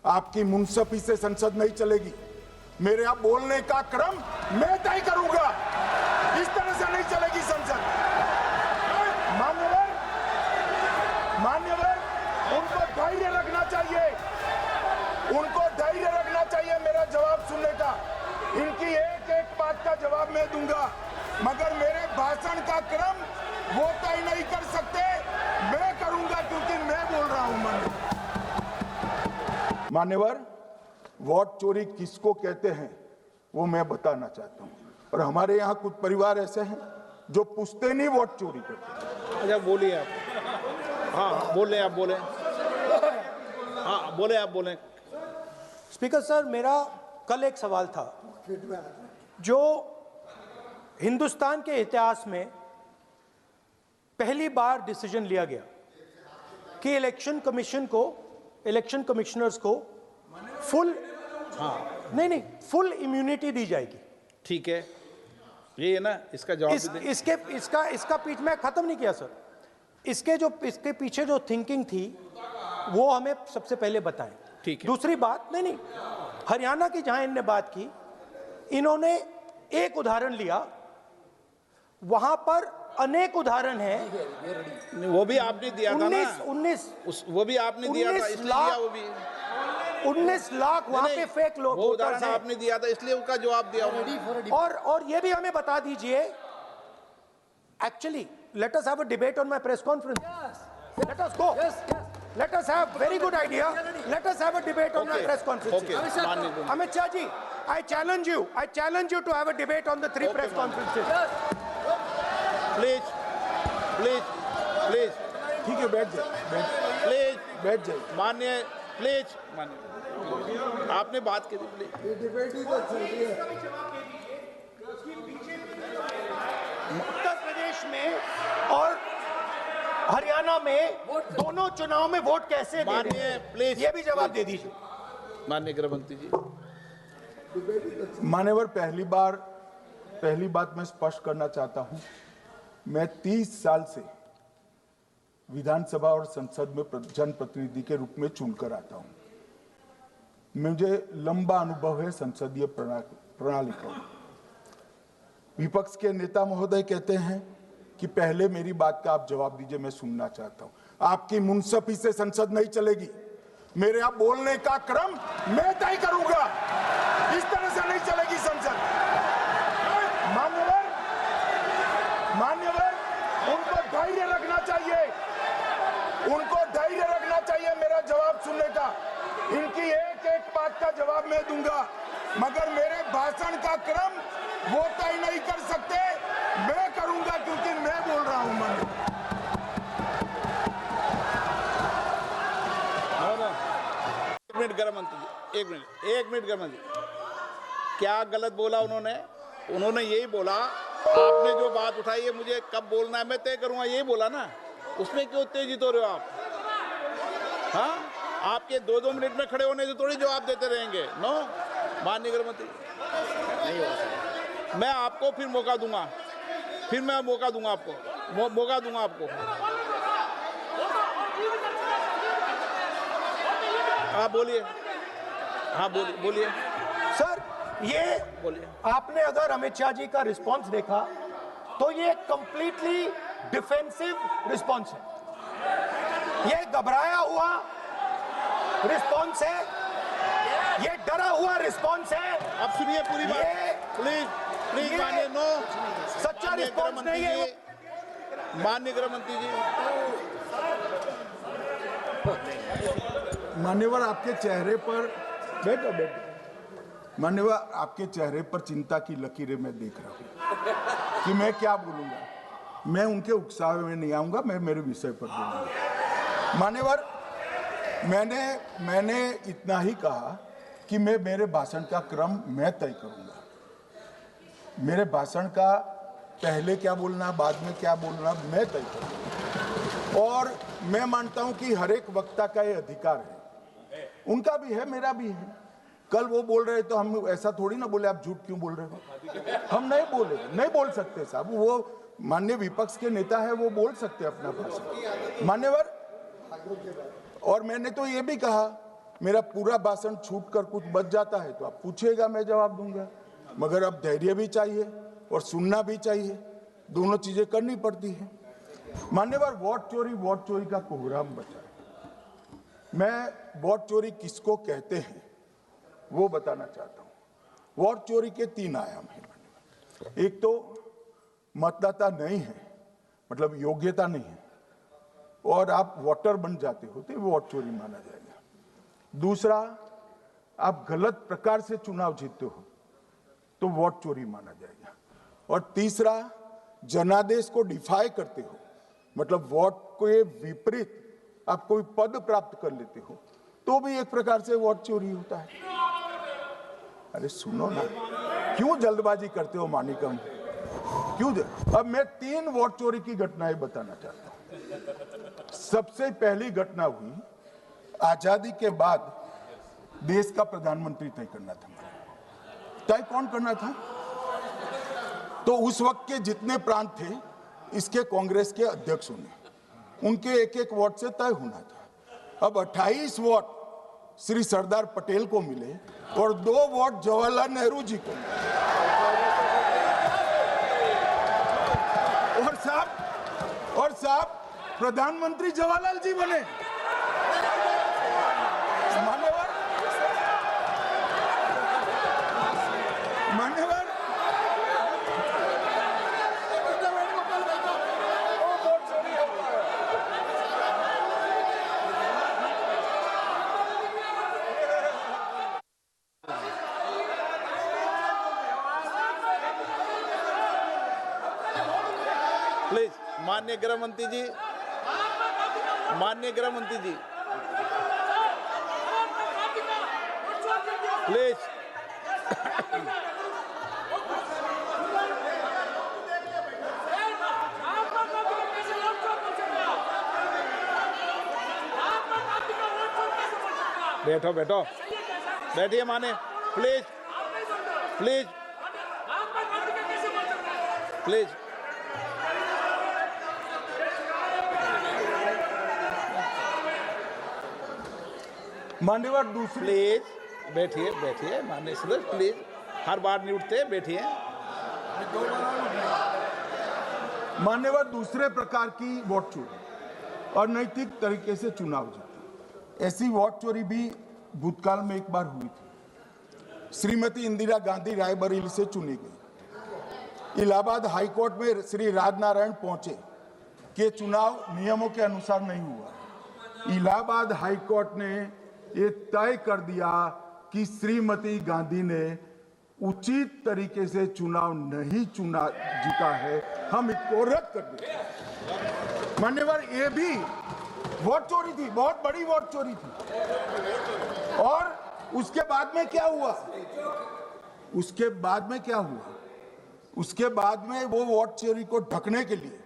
आपकी मुंसफी से संसद नहीं चलेगी। मेरे यहाँ बोलने का क्रम मैं तय करूंगा। इस तरह से नहीं चलेगी संसद। मान्यवर, उनको धैर्य रखना चाहिए, उनको धैर्य रखना चाहिए मेरा जवाब सुनने का। इनकी एक एक बात का जवाब मैं दूंगा, मगर मेरे भाषण का क्रम वो तय नहीं कर सकते, मैं करूंगा, क्योंकि मैं बोल रहा हूं। मान्यवर, वोट चोरी किसको कहते हैं वो मैं बताना चाहता हूं। और हमारे यहाँ कुछ परिवार ऐसे हैं जो पूछते नहीं, वोट चोरी करते। अच्छा, बोलिए आप। हाँ, बोले आप, बोले। हाँ, बोले आप, बोले। स्पीकर सर, मेरा कल एक सवाल था जो हिंदुस्तान के इतिहास में पहली बार डिसीजन लिया गया कि इलेक्शन कमिश्नर्स को फुल फुल इम्यूनिटी दी जाएगी। ठीक है, ये है ना, इसका जवाब इसका पीछ मैं खत्म नहीं किया सर। इसके पीछे जो थिंकिंग थी वो हमें सबसे पहले बताएं। ठीक है। दूसरी बात, नहीं, हरियाणा की जहां इन्होंने बात की, इन्होंने एक उदाहरण लिया, वहां पर अनेक उदाहरण हैं। वो भी आपने दिया था ना, 19 वो भी आपने दिया था, इसलिए दिया वो भी। 19 लाख वहां पे फेक लोग, वो उदाहरण आपने दिया था, इसलिए उसका जवाब दिया। और ये भी हमें बता दीजिए, actually let us have a debate on my press conference. Let us go. Let us have very good idea. Let us have a debate on my press conference. Amit Shah ji, I challenge you to have a debate on the 3 press conferences. Please. ठीक है, बैठ जाइए। माननीय, please माननीय, आपने बात की थी, प्लीज। डिबेट ही तो चल रही है। उत्तर प्रदेश में और हरियाणा में दोनों चुनाव में वोट कैसे दे रहे हैं? प्लीज, ये भी जवाब दे दीजिए। माननीय गृह मंत्री जी। मान्यवर, पहली बात मैं स्पष्ट करना चाहता हूं, मैं 30 साल से विधानसभा और संसद में जनप्रतिनिधि के रूप में चुनकर आता हूं। मुझे लंबा अनुभव है संसदीय प्रणाली का। विपक्ष के नेता महोदय कहते हैं कि पहले मेरी बात का आप जवाब दीजिए, मैं सुनना चाहता हूं। आपकी मुंसफी से संसद नहीं चलेगी। मेरे यहाँ बोलने का क्रम मैं तय करूंगा। इस तरह से नहीं चलेगी संसद। मान्यवर, उनको धैर्य रखना चाहिए, मेरा जवाब सुनने का। इनकी एक एक बात का जवाब मैं दूंगा, मगर मेरे भाषण का क्रम वो तय नहीं कर सकते, मैं करूंगा, क्योंकि मैं बोल रहा हूं। एक मिनट गृह मंत्री जी, एक मिनट गृह मंत्री, क्या गलत बोला उन्होंने यही बोला, आपने जो बात उठाई है मुझे कब बोलना है मैं तय करूंगा, यही बोला ना। उसमें क्यों उत्तेजित हो रहे हो आप? हाँ, आपके 2-2 मिनट में खड़े होने से थोड़ी जवाब देते रहेंगे। नो, माननीय गृह मंत्री, नहीं हो सकता। मैं आपको फिर मौका दूंगा, आपको। हाँ, बोलिए। बोलिए सर, ये बोलिए। आपने अगर अमित शाह जी का रिस्पांस देखा तो ये कंप्लीटली डिफेंसिव रिस्पांस है। ये घबराया हुआ रिस्पांस है, ये डरा हुआ रिस्पांस है। अब सुनिए पूरी बात, प्लीज मानिए। नो, सच्चा रिस्पांस नहीं है। माननीय गृह मंत्री जी, मान्यवर, आपके चेहरे पर बैठो। मान्यवर, आपके चेहरे पर चिंता की लकीरें मैं देख रहा हूं कि मैं क्या बोलूंगा। मैं उनके उकसावे में नहीं आऊंगा, मैं मेरे विषय पर बोलूंगा। मान्यवर, मैंने इतना ही कहा कि मेरे भाषण का क्रम मैं तय करूंगा। मेरे भाषण का पहले क्या बोलना, बाद में क्या बोलना, मैं तय करूंगा। और मैं मानता हूं कि हर एक वक्ता का ये अधिकार है, उनका भी है, मेरा भी है। कल वो बोल रहे तो हम ऐसा थोड़ी ना बोले आप झूठ क्यों बोल रहे हो। हम नहीं बोल सकते साहब, वो माननीय विपक्ष के नेता है, वो बोल सकते अपना भाषण। मान्यवर, और मैंने तो ये भी कहा मेरा पूरा भाषण छूट कर कुछ बच जाता है तो आप पूछिएगा, मैं जवाब दूंगा, मगर अब धैर्य भी चाहिए और सुनना भी चाहिए, दोनों चीजें करनी पड़ती है। मान्यवर, वोट चोरी का कोहराम बचा है। मैं वोट चोरी किसको कहते हैं वो बताना चाहता हूं। वोट चोरी के 3 आयाम हैं। एक तो मतदाता नहीं है, मतलब योग्यता नहीं है, और आप वोटर बन जाते हो तो वोट चोरी माना जाएगा। दूसरा, आप गलत प्रकार से चुनाव जीतते हो तो वोट चोरी माना जाएगा। और तीसरा, जनादेश को डिफाई करते हो, मतलब वोट के विपरीत आप कोई पद प्राप्त कर लेते हो तो भी एक प्रकार से वोट चोरी होता है। अरे सुनो ना, क्यों जल्दबाजी करते हो मानिकम, क्यों? अब मैं 3 वोट चोरी की घटनाएं बताना चाहता हूं। सबसे पहली घटना हुई, आजादी के बाद देश का प्रधानमंत्री तय करना था। तय कौन करना था? तो उस वक्त के जितने प्रांत थे, इसके कांग्रेस के अध्यक्षों ने, उनके एक वोट से तय होना था। अब 28 वोट श्री सरदार पटेल को मिले और 2 वोट जवाहरलाल नेहरू जी को मिले। और साहब प्रधानमंत्री जवाहरलाल जी बने। मान्यवर, प्लीज, माननीय गृह मंत्री जी, माननीय गृह मंत्री जी, प्लीज। बैठो बैठो, बैठिए माने, प्लीज प्लीज प्लीज। मान्यवर, दूसरी, प्लीज बैठिए बैठिए माननीय सदस्य, प्लीज, हर बार नहीं उठते, बैठिए। मान्यवर, दूसरे प्रकार की वोट चोरी और नैतिक तरीके से चुनाव जीतना, ऐसी वोट चोरी भी भूतकाल में एक बार हुई थी। श्रीमती इंदिरा गांधी रायबरेली से चुनी गई। इलाहाबाद हाईकोर्ट में श्री राजनारायण पहुंचे कि चुनाव नियमों के अनुसार नहीं हुआ। इलाहाबाद हाईकोर्ट ने ये तय कर दिया कि श्रीमती गांधी ने उचित तरीके से चुनाव नहीं जीता है, हम इसको रद्द कर दें। मान्यवर, ये भी वोट चोरी थी, बहुत बड़ी वोट चोरी थी। और उसके बाद में क्या हुआ? उसके बाद में वो वोट चोरी को ढकने के लिए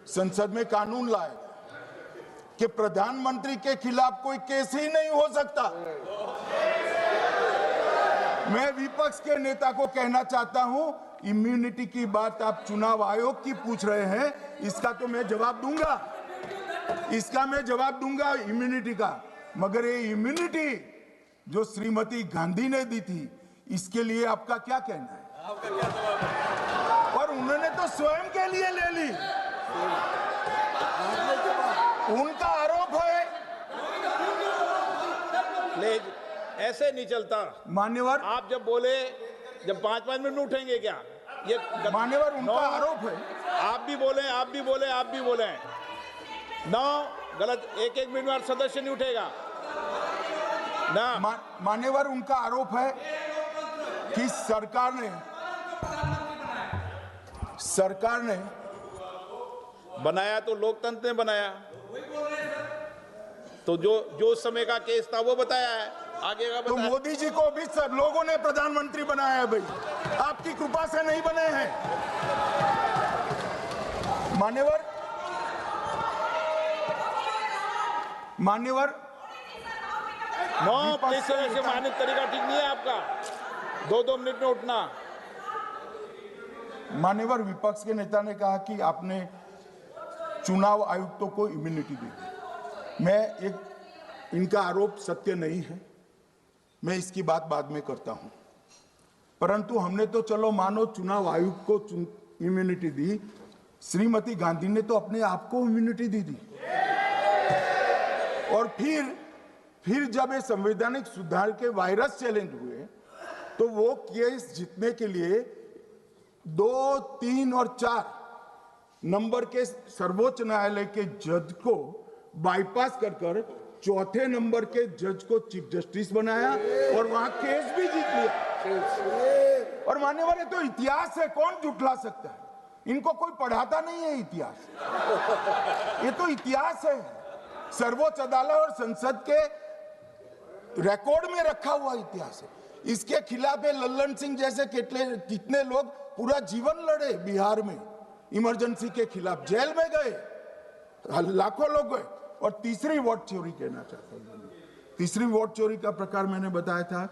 संसद में कानून लाया कि प्रधानमंत्री के खिलाफ कोई केस ही नहीं हो सकता। मैं विपक्ष के नेता को कहना चाहता हूं, इम्यूनिटी की बात आप चुनाव आयोग की पूछ रहे हैं, इसका तो मैं जवाब दूंगा, इम्यूनिटी का। मगर ये इम्यूनिटी जो श्रीमती गांधी ने दी थी, इसके लिए आपका क्या कहना है? और उन्होंने तो स्वयं के लिए ले ली। उनका आरोप है। प्लीज, ऐसे नहीं चलता मान्यवर, आप जब बोले, जब 5-5 मिनट में उठेंगे क्या? ये मान्यवर, उनका आरोप है। आप भी बोले नौ गलत, 1-1 मिनट में सदस्य नहीं उठेगा ना। मान्यवर, उनका आरोप है कि सरकार ने बनाया तो लोकतंत्र ने बनाया, तो जो समय का केस था वो बताया है, आगे का तो बताया। मोदी जी को भी सब लोगों ने प्रधानमंत्री बनाया है भाई, आपकी कृपा से नहीं बने हैं। मान्यवर, प्लीज से मान्य तरीका ठीक नहीं है आपका, 2-2 मिनट में उठना। मान्यवर, विपक्ष के नेता ने कहा कि आपने चुनाव आयुक्तों को इम्यूनिटी दी। इनका आरोप सत्य नहीं है। मैं इसकी बात बाद में करता हूं। परंतु हमने तो चलो मानो चुनाव आयोग को इम्यूनिटी दी, श्रीमती गांधी ने तो अपने आप को इम्यूनिटी दी। और फिर जब ये संवैधानिक सुधार के वायरस चैलेंज हुए तो वो केस जीतने के लिए 2, 3 और 4 नंबर के सर्वोच्च न्यायालय के जज को बाईपास कर चौथे नंबर के जज को चीफ जस्टिस बनाया और वहां केस भी जीत लिया। और मान्यवर, ये तो इतिहास है, कौन जुटला सकता है? इनको कोई पढ़ाता नहीं है इतिहास, ये तो इतिहास है, सर्वोच्च अदालत और संसद के रिकॉर्ड में रखा हुआ इतिहास है। इसके खिलाफ लल्लन सिंह जैसे कितने लोग पूरा जीवन लड़े बिहार में, इमरजेंसी के खिलाफ जेल में गए, लाखों लोग गए। और तीसरी वोट चोरी कहना चाहता हूं, तीसरी वोट चोरी का प्रकार मैंने बताया था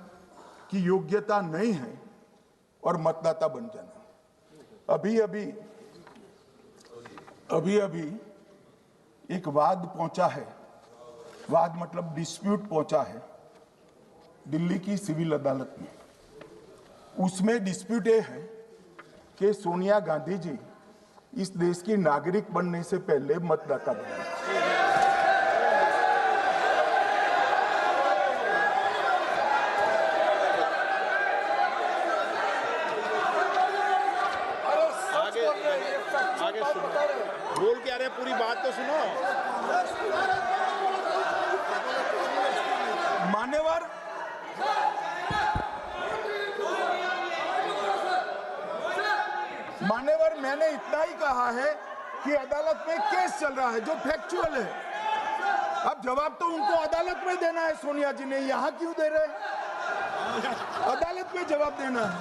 कि योग्यता नहीं है और मतदाता बन जाना। अभी एक वाद पहुंचा है, वाद मतलब डिस्प्यूट पहुंचा है दिल्ली की सिविल अदालत में। उसमें डिस्प्यूट ये है कि सोनिया गांधी जी इस देश की नागरिक बनने से पहले मतदाता बने। आगे सुनो, बोल क्या रहे, पूरी बात तो सुनो। मान्यवर, मैंने इतना ही कहा है कि अदालत में केस चल रहा है जो फैक्चुअल है। अब जवाब तो उनको अदालत में देना है, सोनिया जी ने यहां क्यों दे रहे? अदालत में जवाब देना है।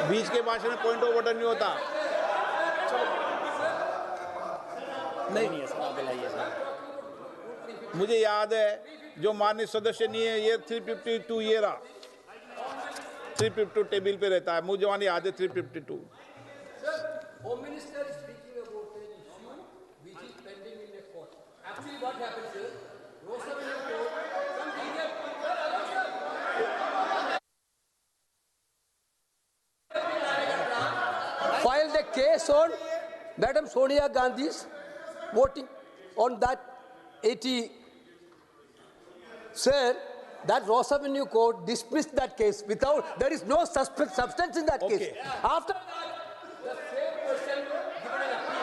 बीच के भाषण में पॉइंट ऑफ ऑर्डर नहीं होता। नहीं है सर, मुझे याद है जो माननीय सदस्य नहीं है, ये 352 ये रहा, 352 टेबल पे रहता है, मुझे वहां याद है 352। Home Minister is speaking about an issue which is pending in the court. Actually, what happens is, Rosa will report some senior filed a case on Madam Sonia Gandhi's voting on that 80. Sir, that Rosa Avenue Court dismissed that case without, there is no substance in that case. Okay. After the same person given an appeal.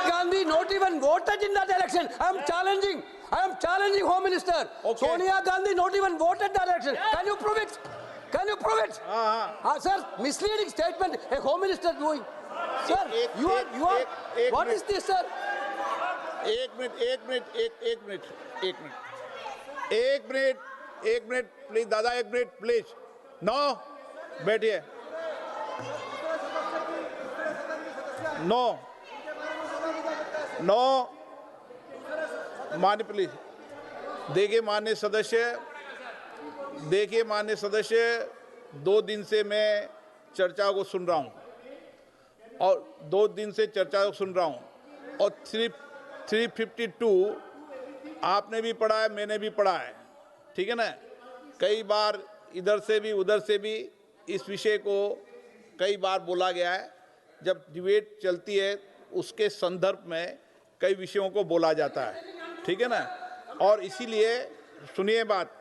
Gandhi not even voted in that election. I am challenging Home Minister. Okay. Sonia Gandhi not even voted that election. Can you prove it? Can you prove it? Sir, misleading statement a Home Minister doing. Sir, you are. What is this, sir? एक minute please दादा, एक minute please. No, बैठिए। No मान्य please. देखिए माननीय सदस्य, 2 दिन से मैं चर्चा को सुन रहा हूं और 2 दिन से चर्चा को सुन रहा हूं और 352 आपने भी पढ़ा है, मैंने भी पढ़ा है, ठीक है ना। कई बार इधर से भी उधर से भी इस विषय को कई बार बोला गया है। जब डिबेट चलती है उसके संदर्भ में कई विषयों को बोला जाता है, ठीक है ना। और इसीलिए सुनिए बात,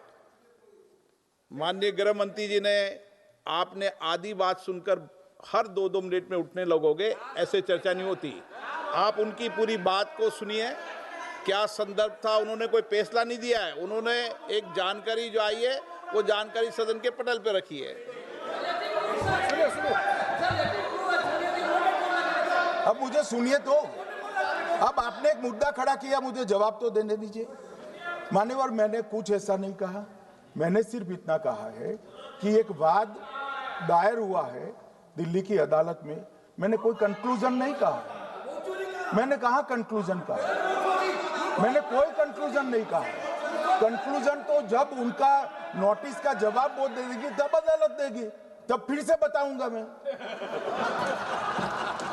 माननीय गृह मंत्री जी ने, आपने आधी बात सुनकर हर 2-2 मिनट में उठने लगोगे, ऐसे चर्चा नहीं होती। आप उनकी पूरी बात को सुनिए, क्या संदर्भ था, उन्होंने कोई फैसला नहीं दिया है, उन्होंने एक जानकारी जो आई है वो जानकारी सदन के पटल पे रखी है। अब मुझे सुनिए तो, अब आपने एक मुद्दा खड़ा किया, मुझे जवाब तो देने दीजिए। मान्यवर, मैंने कुछ ऐसा नहीं कहा, मैंने सिर्फ इतना कहा है कि एक वाद दायर हुआ है दिल्ली की अदालत में। मैंने कोई कंक्लूजन नहीं कहा, मैंने कहा कंक्लूजन कहा, मैंने कोई कंक्लूजन नहीं कहा। कंक्लूजन तो जब उनका नोटिस का जवाब वो दे देगी तब अदालत देगी, तब फिर से बताऊंगा मैं।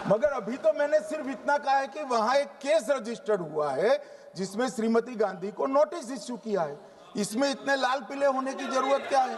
मगर अभी तो मैंने सिर्फ इतना कहा है कि वहां एक केस रजिस्टर्ड हुआ है जिसमें श्रीमती गांधी को नोटिस इश्यू किया है। इसमें इतने लाल पीले होने की जरूरत क्या है?